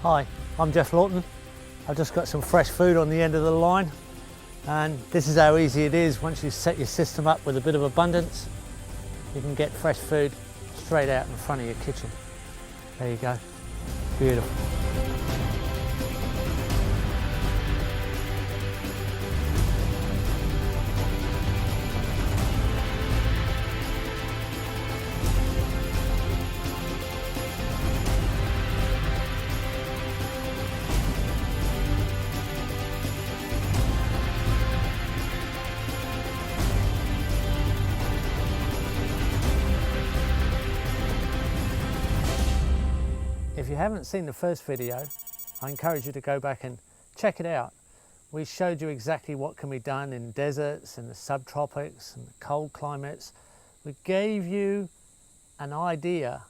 Hi, I'm Jeff Lawton. I've just got some fresh food on the end of the line, and this is how easy it is. Once you set your system up with a bit of abundance, you can get fresh food straight out in front of your kitchen. There you go, beautiful. If you haven't seen the first video, I encourage you to go back and check it out. We showed you exactly what can be done in deserts, in the subtropics, and the cold climates. We gave you an idea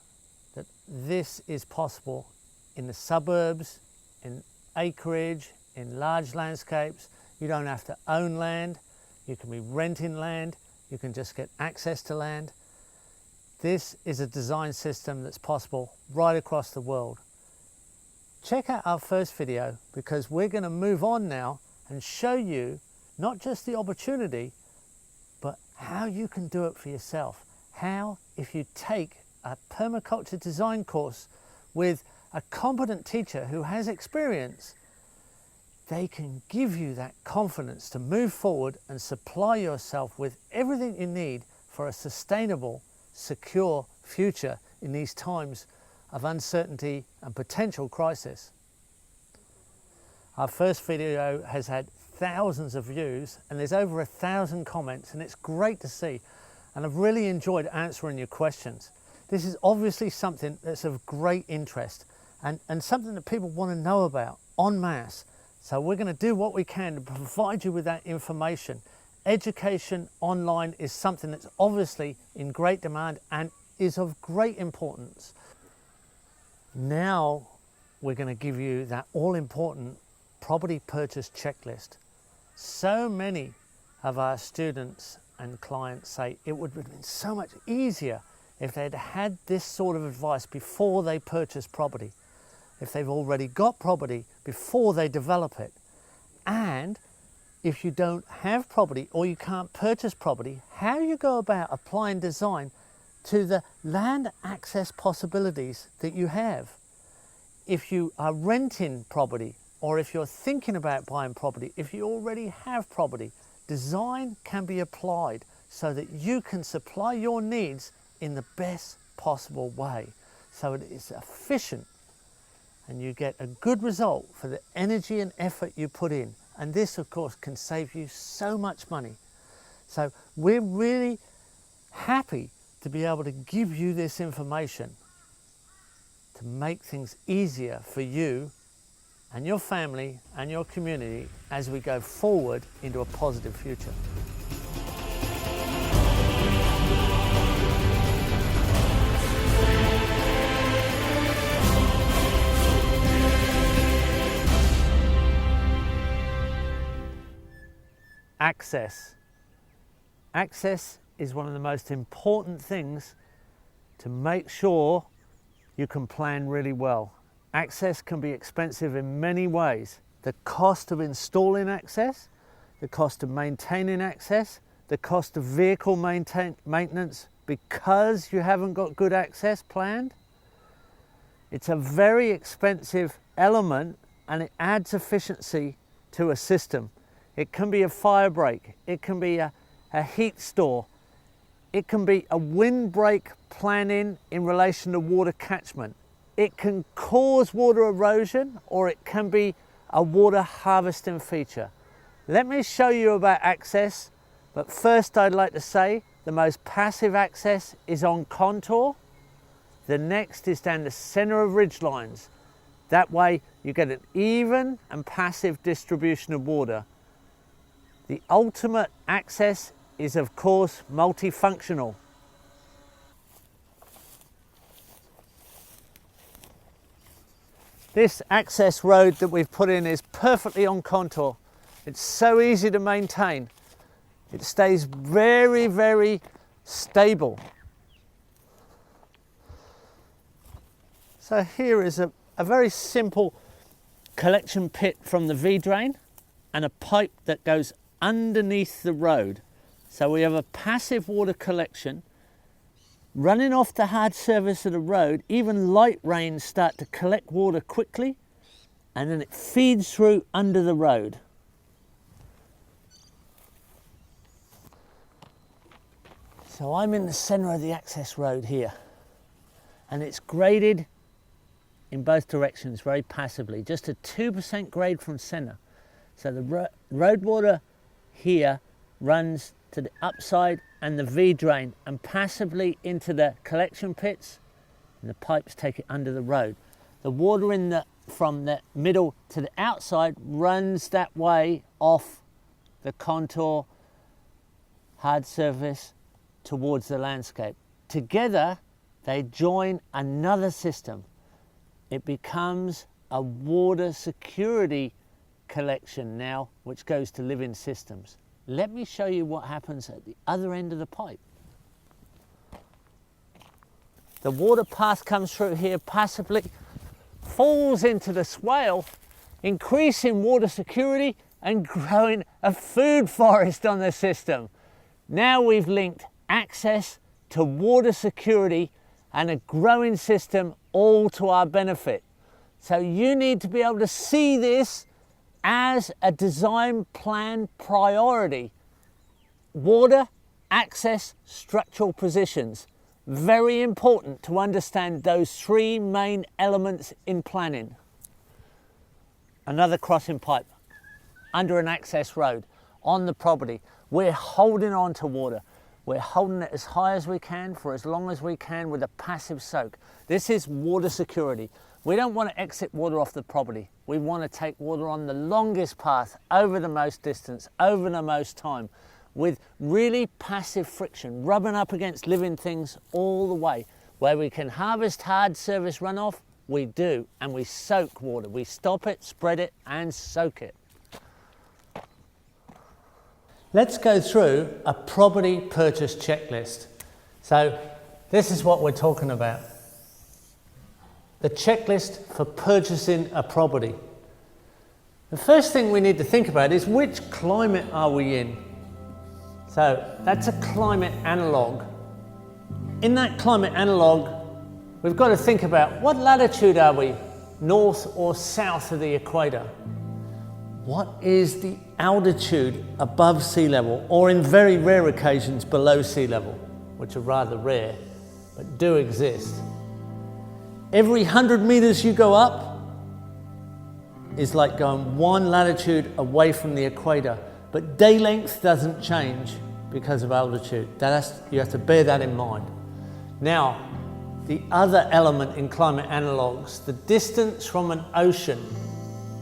that this is possible in the suburbs, in acreage, in large landscapes. You don't have to own land. You can be renting land. You can just get access to land. This is a design system that's possible right across the world. Check out our first video, because we're going to move on now and show you not just the opportunity, but how you can do it for yourself. How, if you take a permaculture design course with a competent teacher who has experience, they can give you that confidence to move forward and supply yourself with everything you need for a sustainable, secure future in these times of uncertainty and potential crisis. Our first video has had thousands of views and there's over 1,000 comments, and it's great to see, and I've really enjoyed answering your questions. This is obviously something that's of great interest and something that people want to know about en masse. So we're going to do what we can to provide you with that information. Education online is something that's obviously in great demand and is of great importance. Now we're going to give you that all-important property purchase checklist. So many of our students and clients say it would have been so much easier if they'd had this sort of advice before they purchase property, if they've already got property before they develop it. And if you don't have property or you can't purchase property, how you go about applying design to the land access possibilities that you have. If you are renting property, or if you're thinking about buying property, if you already have property, design can be applied so that you can supply your needs in the best possible way, so it is efficient and you get a good result for the energy and effort you put in. And this, of course, can save you so much money. So we're really happy to be able to give you this information to make things easier for you and your family and your community as we go forward into a positive future. Access. Access is one of the most important things to make sure you can plan really well. Access can be expensive in many ways. The cost of installing access, the cost of maintaining access, the cost of vehicle maintenance because you haven't got good access planned. It's a very expensive element and it adds efficiency to a system. It can be a fire break, it can be a heat store, it can be a windbreak planning in relation to water catchment. It can cause water erosion, or it can be a water harvesting feature. Let me show you about access, but first I'd like to say the most passive access is on contour. The next is down the center of ridge lines. That way you get an even and passive distribution of water. The ultimate access is, of course, multifunctional. This access road that we've put in is perfectly on contour. It's so easy to maintain. It stays very, very stable. So here is a a very simple collection pit from the V-drain and a pipe that goes underneath the road. So we have a passive water collection running off the hard surface of the road. Even light rains start to collect water quickly, and then it feeds through under the road. So I'm in the center of the access road here, and it's graded in both directions very passively, just a 2% grade from center. So the road water here runs to the upside and the V-drain and passively into the collection pits, and the pipes take it under the road. The water from the middle to the outside runs that way off the contour, hard surface, towards the landscape. Together, they join another system. It becomes a water security collection now, which goes to living systems. Let me show you what happens at the other end of the pipe. The water path comes through here passively, falls into the swale, increasing water security and growing a food forest on the system. Now we've linked access to water security and a growing system, all to our benefit. So you need to be able to see this as a design plan priority. Water, access, structural positions. Very important to understand those three main elements in planning. Another crossing pipe under an access road on the property. We're holding on to water. We're holding it as high as we can for as long as we can with a passive soak. This is water security. We don't want to exit water off the property. We want to take water on the longest path, over the most distance, over the most time, with really passive friction, rubbing up against living things all the way. Where we can harvest hard surface runoff, we do, and we soak water. We stop it, spread it, and soak it. Let's go through a property purchase checklist. So this is what we're talking about. The checklist for purchasing a property. The first thing we need to think about is which climate are we in? So that's a climate analog. In that climate analog, we've got to think about what latitude are we, north or south of the equator? What is the altitude above sea level, or in very rare occasions below sea level, which are rather rare, but do exist. Every 100 meters you go up is like going one latitude away from the equator, but day length doesn't change because of altitude. You have to bear that in mind. Now, the other element in climate analogues, the distance from an ocean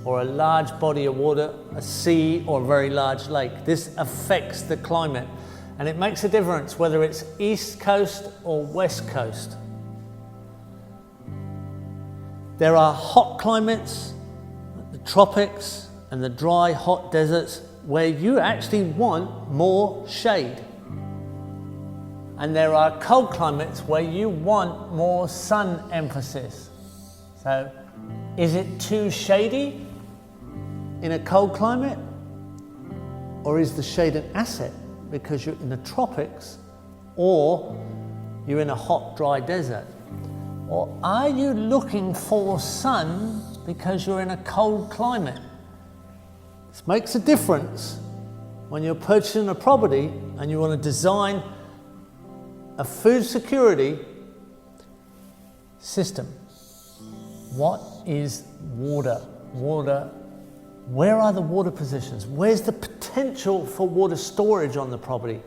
or a large body of water, a sea or a very large lake. This affects the climate, and it makes a difference whether it's east coast or west coast. There are hot climates, the tropics and the dry, hot deserts, where you actually want more shade. And there are cold climates where you want more sun emphasis. So, is it too shady in a cold climate? Or is the shade an asset because you're in the tropics or you're in a hot, dry desert? Or are you looking for sun because you're in a cold climate? This makes a difference when you're purchasing a property and you want to design a food security system. What is water? Where are the water positions? Where's the potential for water storage on the property?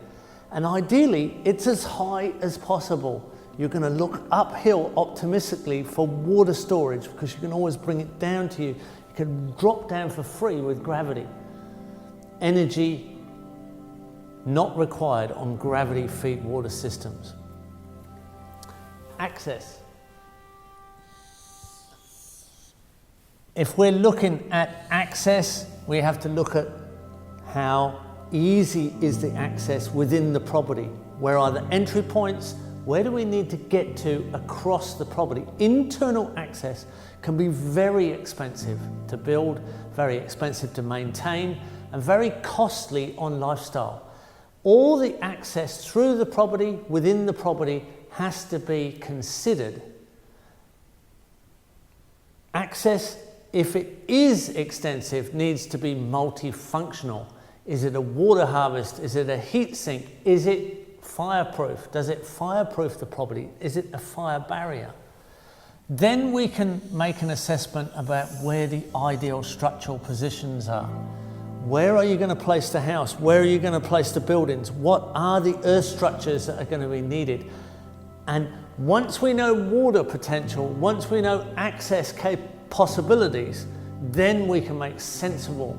And ideally, it's as high as possible. You're going to look uphill optimistically for water storage because you can always bring it down to you. You can drop down for free with gravity. Energy not required on gravity feed water systems. Access. If we're looking at access, we have to look at how easy is the access within the property. Where are the entry points? Where do we need to get to across the property? Internal access can be very expensive to build, very expensive to maintain, and very costly on lifestyle. All the access through the property, within the property, has to be considered. Access, if it is extensive, needs to be multifunctional. Is it a water harvest? Is it a heat sink? Is it fireproof? Does it fireproof the property? Is it a fire barrier? Then we can make an assessment about where the ideal structural positions are. Where are you going to place the house? Where are you going to place the buildings? What are the earth structures that are going to be needed? And once we know water potential, once we know access possibilities, then we can make sensible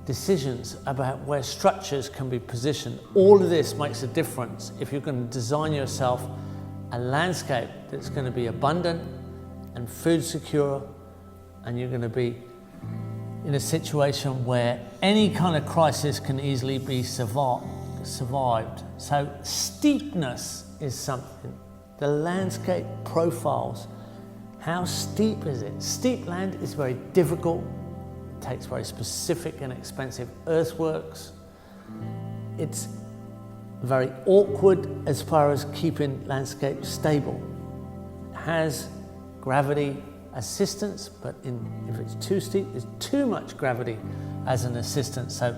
decisions about where structures can be positioned. All of this makes a difference if you're going to design yourself a landscape that's going to be abundant and food secure, and you're going to be in a situation where any kind of crisis can easily be survived. So steepness is something. The landscape profiles. How steep is it? Steep land is very difficult. It takes very specific and expensive earthworks. It's very awkward as far as keeping landscape stable. It has gravity assistance, but if it's too steep, there's too much gravity as an assistance. So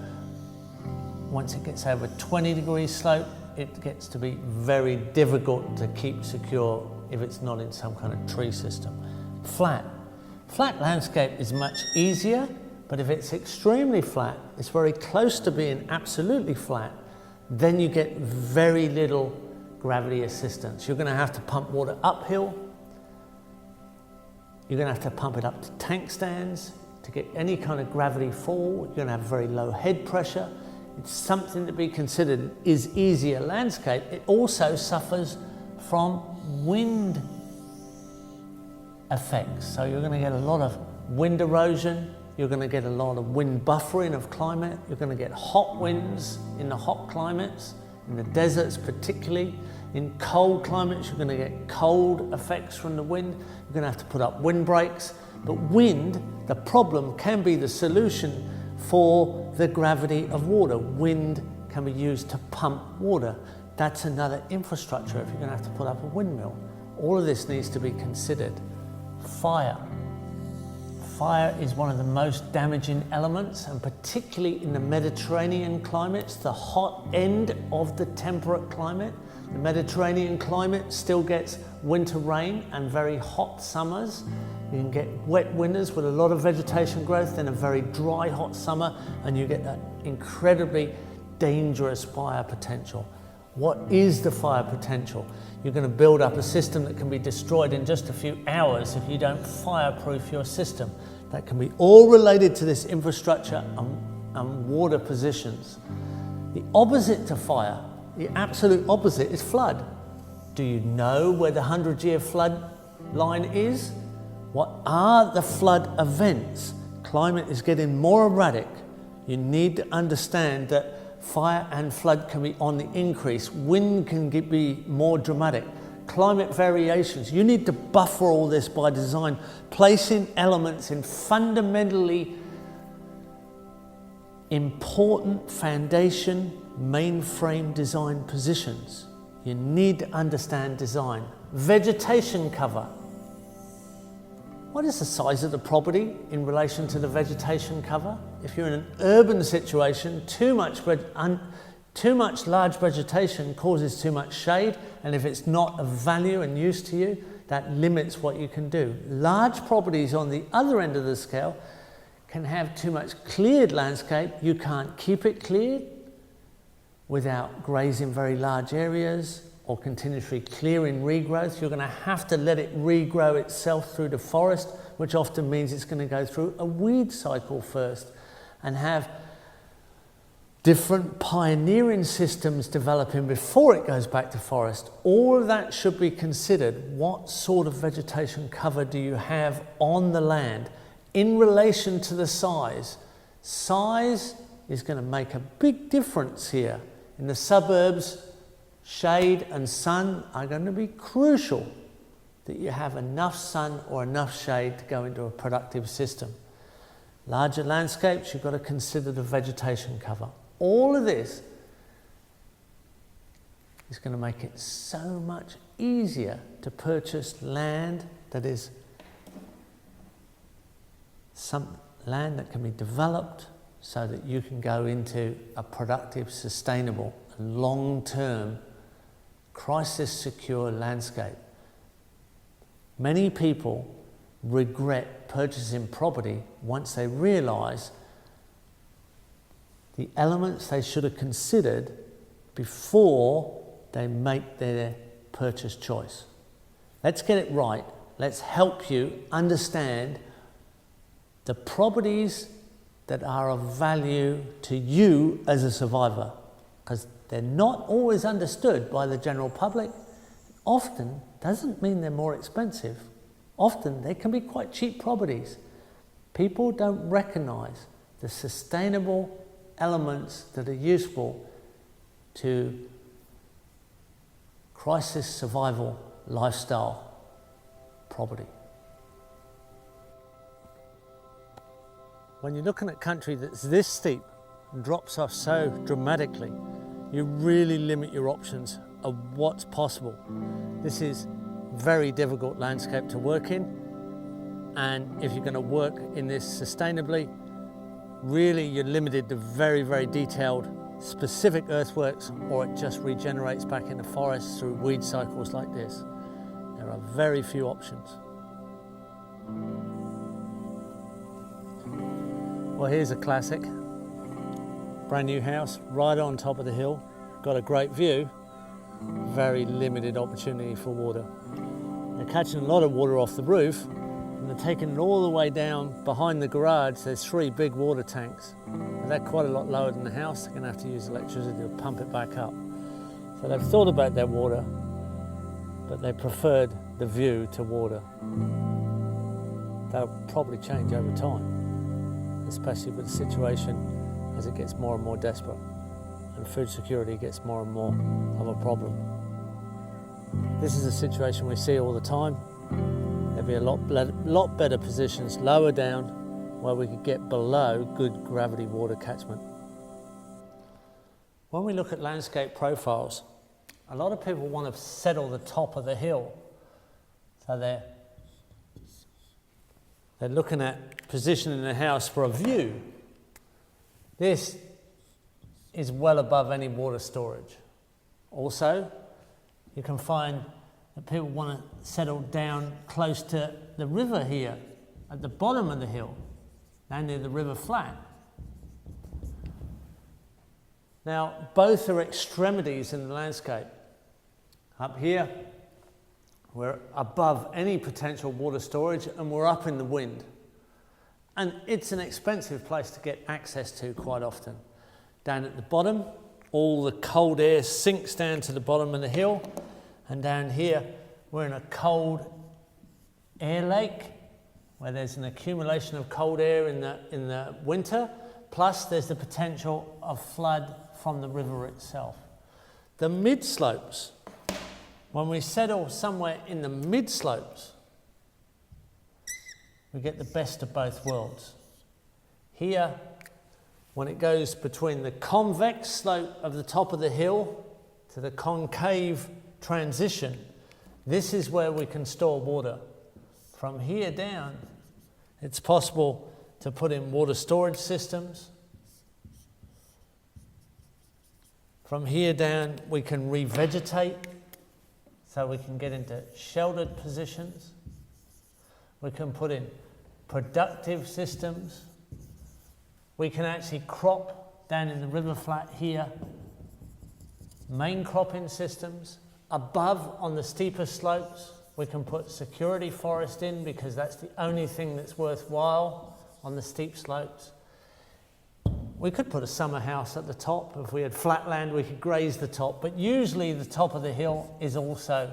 once it gets over 20 degrees slope, it gets to be very difficult to keep secure if it's not in some kind of tree system. Flat landscape is much easier, but if it's extremely flat, it's very close to being absolutely flat, then you get very little gravity assistance. You're going to have to pump water uphill. You're going to have to pump it up to tank stands to get any kind of gravity fall. You're going to have very low head pressure. It's something to be considered. It is easier landscape. It also suffers from wind effects. So you're going to get a lot of wind erosion. You're going to get a lot of wind buffering of climate. You're going to get hot winds in the hot climates, in the deserts particularly. In cold climates, you're going to get cold effects from the wind. You're going to have to put up windbreaks. But wind, the problem can be the solution for the gravity of water. Wind can be used to pump water. That's another infrastructure if you're going to have to put up a windmill. All of this needs to be considered. Fire. Fire is one of the most damaging elements, and particularly in the Mediterranean climates, the hot end of the temperate climate. The Mediterranean climate still gets winter rain and very hot summers. You can get wet winters with a lot of vegetation growth, then a very dry hot summer, and you get that incredibly dangerous fire potential. What is the fire potential? You're going to build up a system that can be destroyed in just a few hours if you don't fireproof your system. That can be all related to this infrastructure and water positions. The opposite to fire, the absolute opposite, is flood. Do you know where the 100-year flood line is? What are the flood events? Climate is getting more erratic. You need to understand that fire and flood can be on the increase. Wind can be more dramatic. Climate variations. You need to buffer all this by design, placing elements in fundamentally important foundation, mainframe design positions. You need to understand design. Vegetation cover. What is the size of the property in relation to the vegetation cover? If you're in an urban situation, too much large vegetation causes too much shade, and if it's not of value and use to you, that limits what you can do. Large properties on the other end of the scale can have too much cleared landscape. You can't keep it cleared without grazing very large areas or continuously clearing regrowth. You're going to have to let it regrow itself through the forest, which often means it's going to go through a weed cycle first and have different pioneering systems developing before it goes back to forest. All of that should be considered. What sort of vegetation cover do you have on the land in relation to the size? Size is going to make a big difference here. In the suburbs, shade and sun are going to be crucial, that you have enough sun or enough shade to go into a productive system. Larger landscapes, you've got to consider the vegetation cover. All of this is going to make it so much easier to purchase land that is some land that can be developed so that you can go into a productive, sustainable, and long-term, crisis-secure landscape. Many people regret purchasing property once they realise the elements they should have considered before they make their purchase choice. Let's get it right. Let's help you understand the properties that are of value to you as a survivor, because they're not always understood by the general public. Often doesn't mean they're more expensive. Often they can be quite cheap properties. People don't recognise the sustainable elements that are useful to crisis survival lifestyle property. When you're looking at country that's this steep and drops off so dramatically, you really limit your options of what's possible. This is very difficult landscape to work in, and if you're going to work in this sustainably, really you're limited to very, very detailed specific earthworks, or it just regenerates back in the forest through weed cycles like this. There are very few options. Well, here's a classic. Brand new house, right on top of the hill. Got a great view, very limited opportunity for water. They're catching a lot of water off the roof, and they're taking it all the way down behind the garage. There's 3 big water tanks. And they're quite a lot lower than the house. They're gonna have to use electricity to pump it back up. So they've thought about their water, but they preferred the view to water. That'll probably change over time, especially with the situation as it gets more and more desperate and food security gets more and more of a problem. This is a situation we see all the time. There'll be a lot better positions lower down where we could get below good gravity water catchment. When we look at landscape profiles, a lot of people want to settle the top of the hill. So they're looking at positioning the house for a view. This is well above any water storage. Also, you can find that people want to settle down close to the river here, at the bottom of the hill, down near the river flat. Now, both are extremities in the landscape. Up here, we're above any potential water storage, and we're up in the wind. And it's an expensive place to get access to quite often. Down at the bottom, all the cold air sinks down to the bottom of the hill, and down here, we're in a cold air lake, where there's an accumulation of cold air in the winter, plus there's the potential of flood from the river itself. The mid-slopes, when we settle somewhere in the mid-slopes, we get the best of both worlds. Here, when it goes between the convex slope of the top of the hill to the concave transition, this is where we can store water. From here down, it's possible to put in water storage systems. From here down, we can revegetate, so we can get into sheltered positions. We can put in productive systems. We can actually crop down in the river flat here, main cropping systems. Above, on the steeper slopes, we can put security forest in, because that's the only thing that's worthwhile on the steep slopes. We could put a summer house at the top. If we had flat land, we could graze the top, but usually the top of the hill is also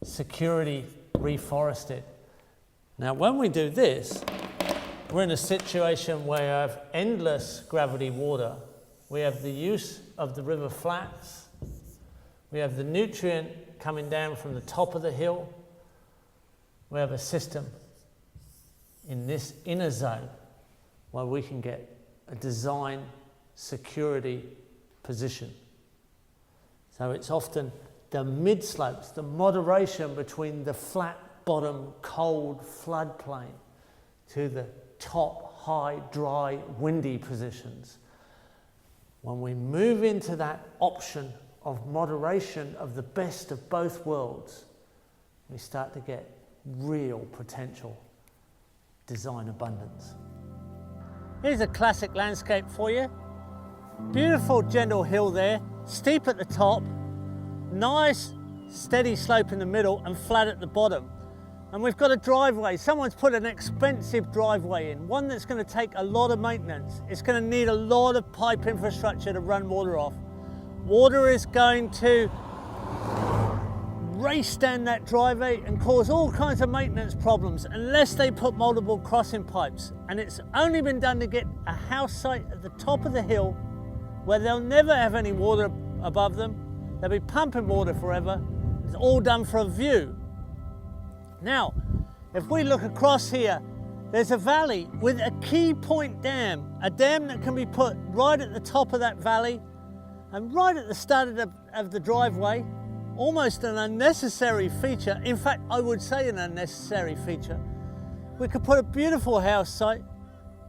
security reforested. Now, when we do this, we're in a situation where we have endless gravity water. We have the use of the river flats. We have the nutrient coming down from the top of the hill. We have a system in this inner zone where we can get a design security position. So it's often the mid slopes, the moderation between the flat bottom cold floodplain to the top high dry windy positions. When we move into that option of moderation of the best of both worlds, we start to get real potential design abundance. Here's a classic landscape for you. Beautiful gentle hill there, steep at the top, nice steady slope in the middle and flat at the bottom. And we've got a driveway. Someone's put an expensive driveway in, one that's going to take a lot of maintenance. It's going to need a lot of pipe infrastructure to run water off. Water is going to race down that driveway and cause all kinds of maintenance problems unless they put multiple crossing pipes. And it's only been done to get a house site at the top of the hill where they'll never have any water above them. They'll be pumping water forever. It's all done for a view. Now, if we look across here, there's a valley with a key point dam, a dam that can be put right at the top of that valley and right at the start of the driveway. Almost an unnecessary feature. In fact, I would say an unnecessary feature. We could put a beautiful house site.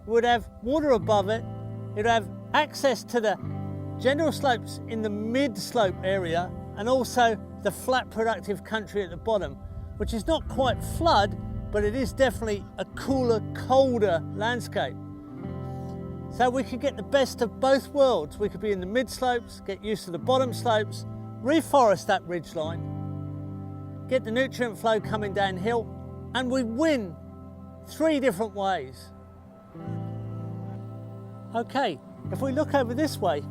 We would have water above it. It would have access to the gentle slopes in the mid-slope area and also the flat productive country at the bottom, which is not quite flood, but it is definitely a cooler, colder landscape. So we could get the best of both worlds. We could be in the mid-slopes, get used to the bottom slopes, reforest that ridgeline, get the nutrient flow coming downhill, and we win 3 different ways. Okay, if we look over this way,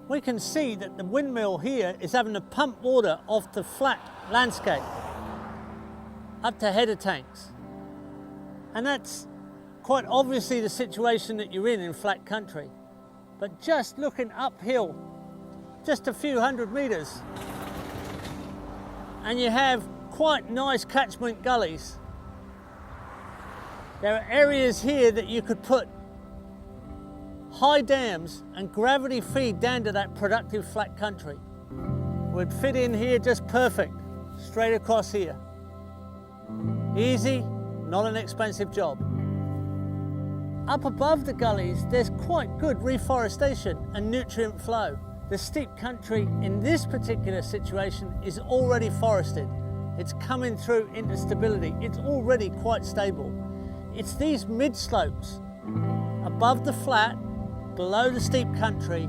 we can see that the windmill here is having to pump water off the flat landscape up to header tanks. And that's quite obviously the situation that you're in flat country. But just looking uphill, just a few hundred meters, and you have quite nice catchment gullies. There are areas here that you could put high dams and gravity feed down to that productive flat country. Would fit in here just perfect, straight across here. Easy, not an expensive job. Up above the gullies, there's quite good reforestation and nutrient flow. The steep country in this particular situation is already forested. It's coming through into stability. It's already quite stable. It's these mid-slopes above the flat, below the steep country,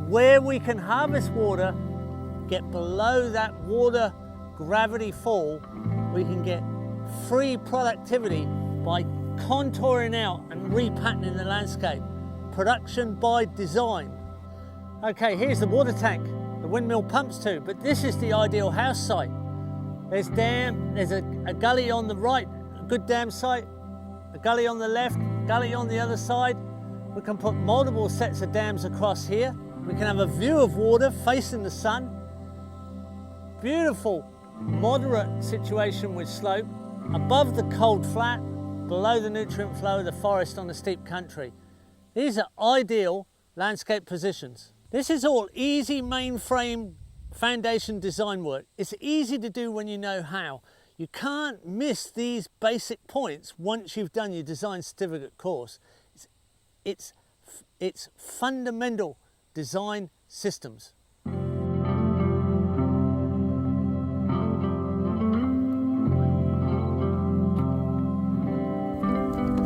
where we can harvest water, get below that water gravity fall, we can get free productivity by contouring out and repatterning the landscape. Production by design. Okay, here's the water tank the windmill pumps to, but this is the ideal house site. There's a gully on the right, a good dam site, a gully on the left, gully on the other side. We can put multiple sets of dams across here. We can have a view of water facing the sun. Beautiful, moderate situation with slope, above the cold flat, below the nutrient flow of the forest on the steep country. These are ideal landscape positions. This is all easy mainframe foundation design work. It's easy to do when you know how. You can't miss these basic points once you've done your design certificate course. It's fundamental design systems.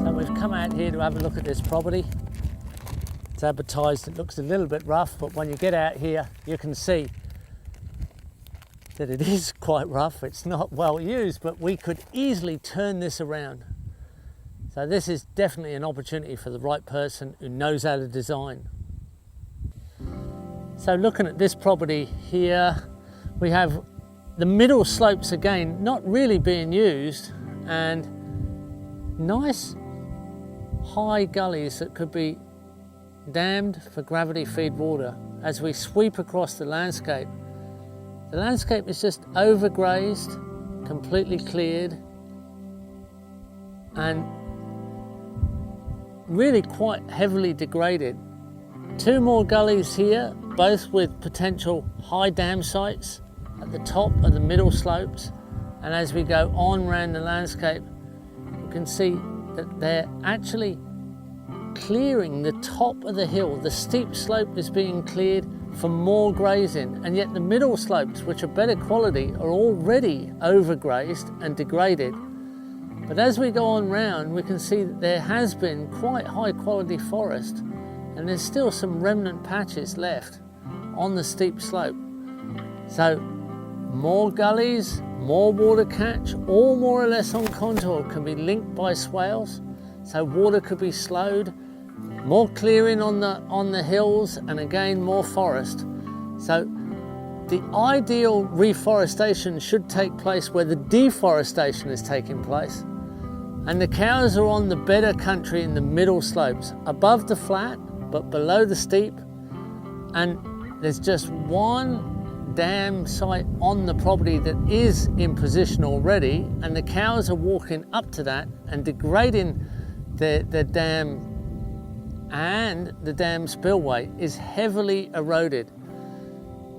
So we've come out here to have a look at this property. It's advertised, it looks a little bit rough, but when you get out here, you can see that it is quite rough. It's not well used, but we could easily turn this around. So this is definitely an opportunity for the right person who knows how to design. So looking at this property here, we have the middle slopes again, not really being used, and nice high gullies that could be dammed for gravity feed water. As we sweep across the landscape, The landscape is just overgrazed, completely cleared, and really quite heavily degraded. 2 more gullies here, both with potential high dam sites at the top of the middle slopes. And as we go on around the landscape, you can see that they're actually clearing the top of the hill. The steep slope is being cleared for more grazing, and yet the middle slopes, which are better quality, are already overgrazed and degraded. But as we go on round, we can see that there has been quite high quality forest, and there's still some remnant patches left on the steep slope. So more gullies, more water catch, all more or less on contour, can be linked by swales, so water could be slowed, more clearing on the hills, and again more forest. So the ideal reforestation should take place where the deforestation is taking place, and the cows are on the better country in the middle slopes, above the flat but below the steep, and there's just one dam site on the property that is in position already, and the cows are walking up to that and degrading the dam, and the dam spillway is heavily eroded.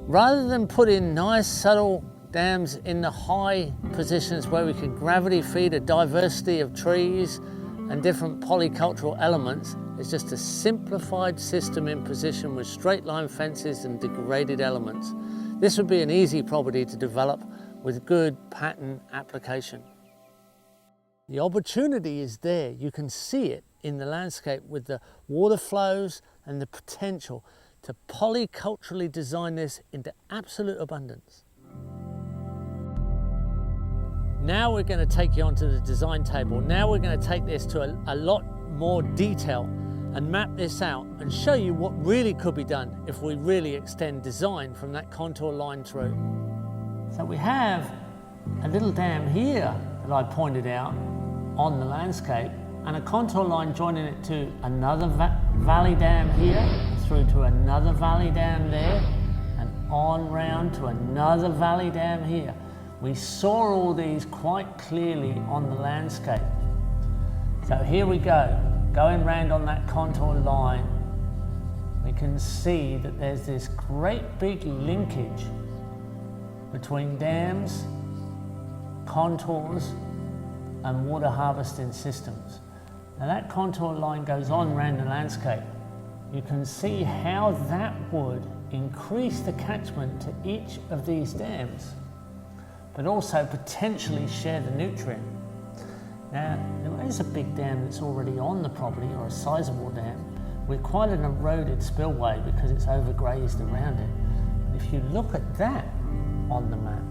Rather than put in nice subtle dams in the high positions where we can gravity feed a diversity of trees and different polycultural elements, it's just a simplified system in position with straight line fences and degraded elements. This would be an easy property to develop with good pattern application. The opportunity is there. You can see it in the landscape with the water flows and the potential to polyculturally design this into absolute abundance. Now we're going to take you onto the design table. Now we're going to take this to a lot more detail and map this out and show you what really could be done if we really extend design from that contour line through. So we have a little dam here that I pointed out on the landscape, and a contour line joining it to another valley dam here, through to another valley dam there, and on round to another valley dam here. We saw all these quite clearly on the landscape. So here we go, going round on that contour line. We can see that there's this great big linkage between dams, contours, and water harvesting systems. Now that contour line goes on around the landscape. You can see how that would increase the catchment to each of these dams, but also potentially share the nutrient. Now, there is a big dam that's already on the property, or a sizable dam, with quite an eroded spillway because it's overgrazed around it. But if you look at that on the map,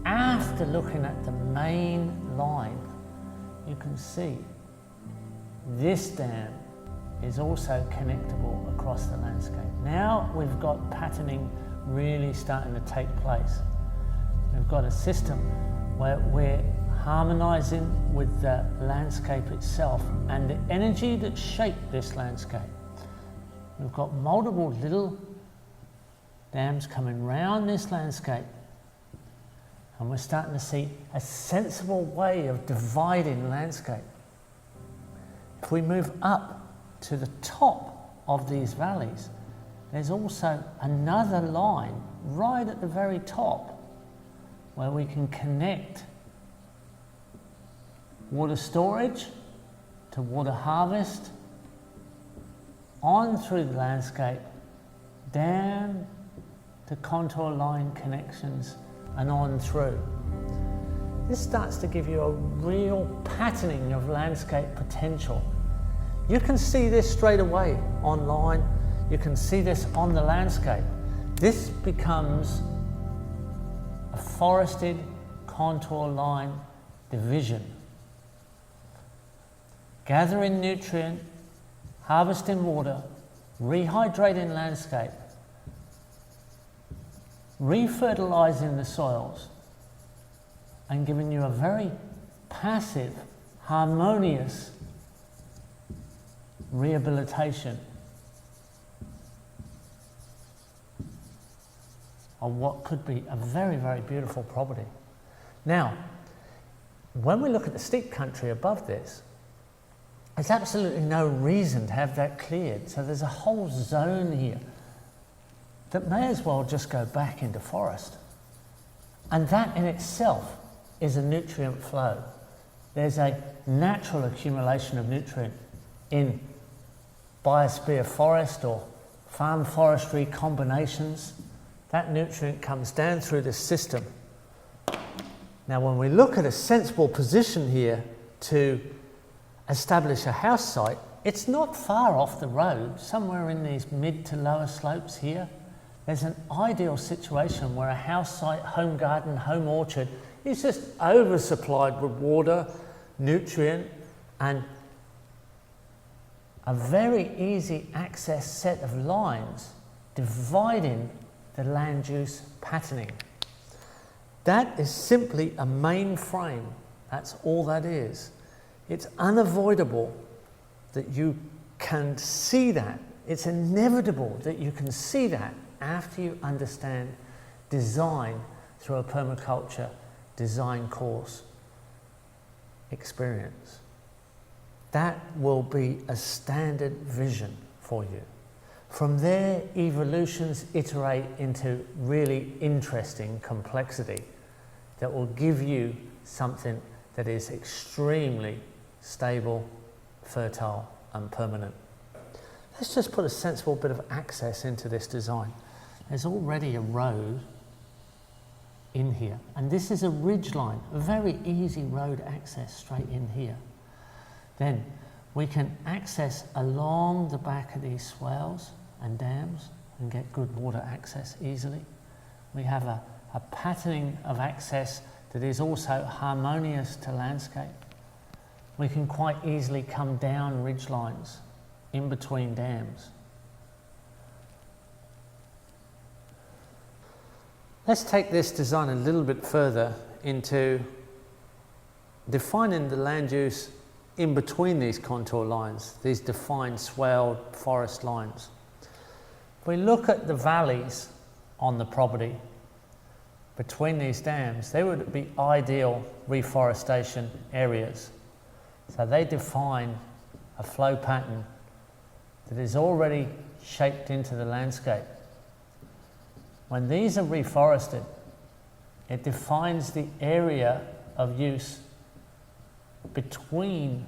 after looking at the main line, you can see this dam is also connectable across the landscape. Now we've got patterning really starting to take place. We've got a system where we're harmonizing with the landscape itself and the energy that shaped this landscape. We've got multiple little dams coming round this landscape, and we're starting to see a sensible way of dividing landscape. If we move up to the top of these valleys, there's also another line right at the very top where we can connect water storage to water harvest on through the landscape, down to contour line connections and on through. This starts to give you a real patterning of landscape potential. You can see this straight away online. You can see this on the landscape. This becomes a forested contour line division. Gathering nutrient, harvesting water, rehydrating landscape, refertilizing the soils, and giving you a very passive, harmonious rehabilitation of what could be a very, very beautiful property. Now, when we look at the steep country above this, there's absolutely no reason to have that cleared. So there's a whole zone here that may as well just go back into forest. And that in itself is a nutrient flow. There's a natural accumulation of nutrient in biosphere forest or farm forestry combinations. That nutrient comes down through this system. Now, when we look at a sensible position here to establish a house site, it's not far off the road, somewhere in these mid to lower slopes here. There's an ideal situation where a house site, home garden, home orchard is just oversupplied with water, nutrient, and a very easy access set of lines dividing the land use patterning. That is simply a main frame. That's all that is. It's unavoidable that you can see that. It's inevitable that you can see that after you understand design through a permaculture design course experience. That will be a standard vision for you. From there, evolutions iterate into really interesting complexity that will give you something that is extremely stable, fertile, and permanent. Let's just put a sensible bit of access into this design. There's already a road in here, and this is a ridge line, a very easy road access straight in here. Then we can access along the back of these swales and dams and get good water access easily. We have a patterning of access that is also harmonious to landscape. We can quite easily come down ridge lines in between dams. Let's take this design a little bit further into defining the land use in between these contour lines, these defined swaled forest lines. If we look at the valleys on the property between these dams, they would be ideal reforestation areas. So they define a flow pattern that is already shaped into the landscape. When these are reforested, it defines the area of use between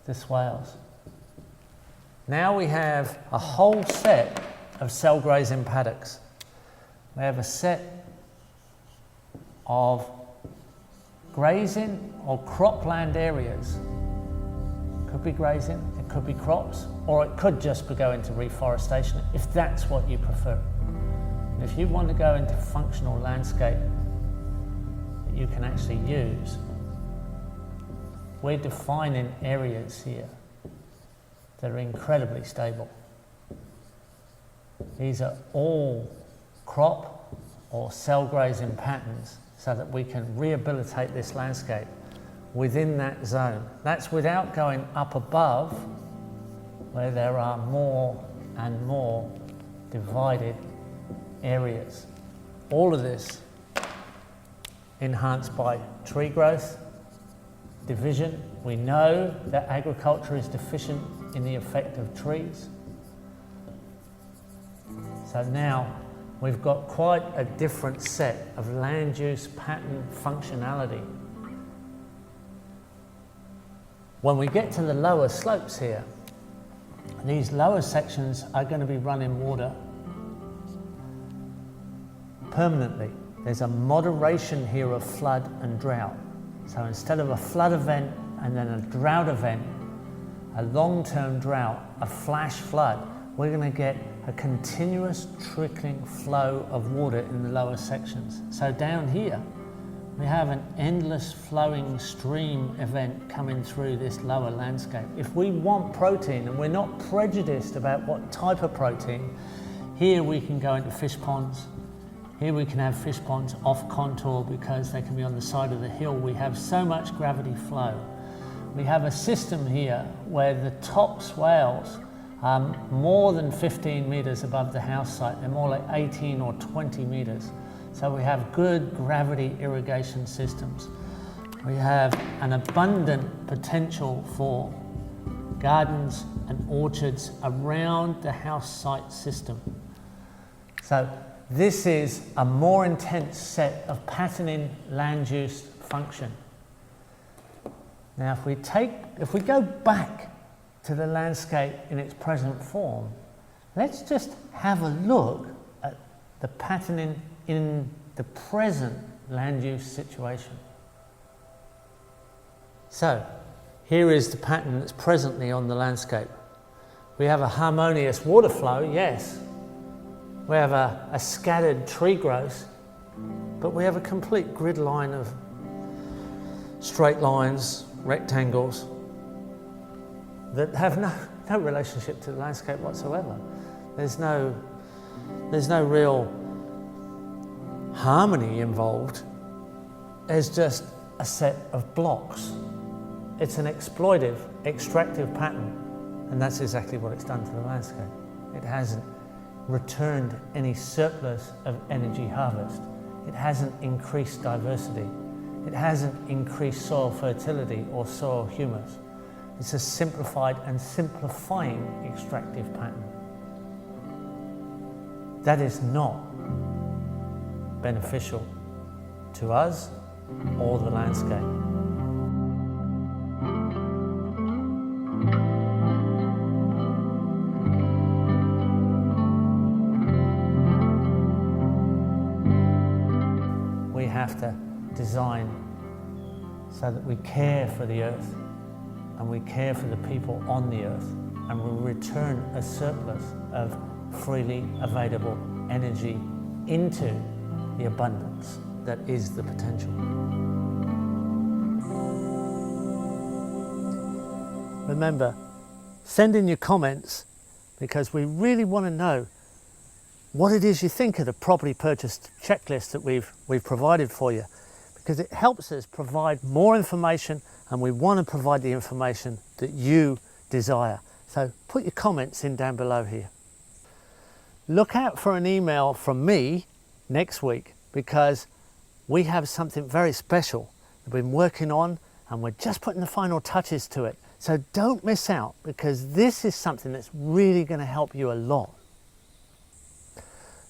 the swales. Now we have a whole set of cell grazing paddocks. We have a set of grazing or cropland areas. Could be grazing, it could be crops, or it could just be going to reforestation if that's what you prefer. And if you want to go into functional landscape that you can actually use, we're defining areas here that are incredibly stable. These are all crop or cell grazing patterns so that we can rehabilitate this landscape within that zone. That's without going up above where there are more and more divided areas. All of this enhanced by tree growth, division. We know that agriculture is deficient in the effect of trees. So now we've got quite a different set of land use pattern functionality. When we get to the lower slopes here, these lower sections are going to be running water permanently. There's a moderation here of flood and drought. So instead of a flood event and then a drought event, a long-term drought, a flash flood, we're going to get a continuous trickling flow of water in the lower sections. So down here, we have an endless flowing stream event coming through this lower landscape. If we want protein, and we're not prejudiced about what type of protein, here we can go into fish ponds. Here we can have fish ponds off contour because they can be on the side of the hill. We have so much gravity flow. We have a system here where the top swales more than 15 meters above the house site. They're more like 18 or 20 meters. So we have good gravity irrigation systems. We have an abundant potential for gardens and orchards around the house site system. So this is a more intense set of patterning land use function. Now if we go back to the landscape in its present form, let's just have a look at the patterning in the present land use situation. So here is the pattern that's presently on the landscape. We have a harmonious water flow, yes. We have a scattered tree growth, but we have a complete grid line of straight lines, rectangles, that have no relationship to the landscape whatsoever. There's no real harmony involved. There's just a set of blocks. It's an exploitive, extractive pattern, and that's exactly what it's done to the landscape. It hasn't returned any surplus of energy harvest. It hasn't increased diversity. It hasn't increased soil fertility or soil humus. It's a simplified and simplifying extractive pattern. That is not beneficial to us or the landscape. We have to design so that we care for the earth and we care for the people on the earth, and we return a surplus of freely available energy into the abundance that is the potential. Remember, send in your comments, because we really want to know what it is you think of the property purchase checklist that we've provided for you, because it helps us provide more information, and we want to provide the information that you desire. So put your comments in down below here. Look out for an email from me next week, because we have something very special that we've been working on, and we're just putting the final touches to it. So don't miss out, because this is something that's really going to help you a lot.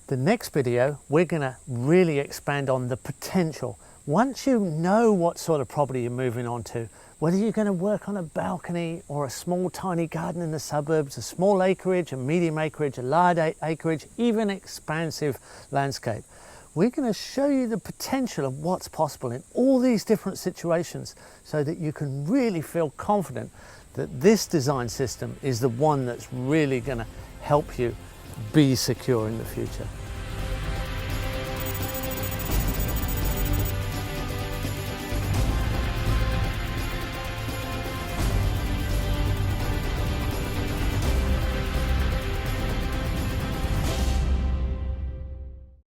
The next video, we're going to really expand on the potential. Once you know what sort of property you're moving on to, whether you're going to work on a balcony or a small tiny garden in the suburbs, a small acreage, a medium acreage, a large acreage, even expansive landscape, we're going to show you the potential of what's possible in all these different situations, so that you can really feel confident that this design system is the one that's really going to help you be secure in the future.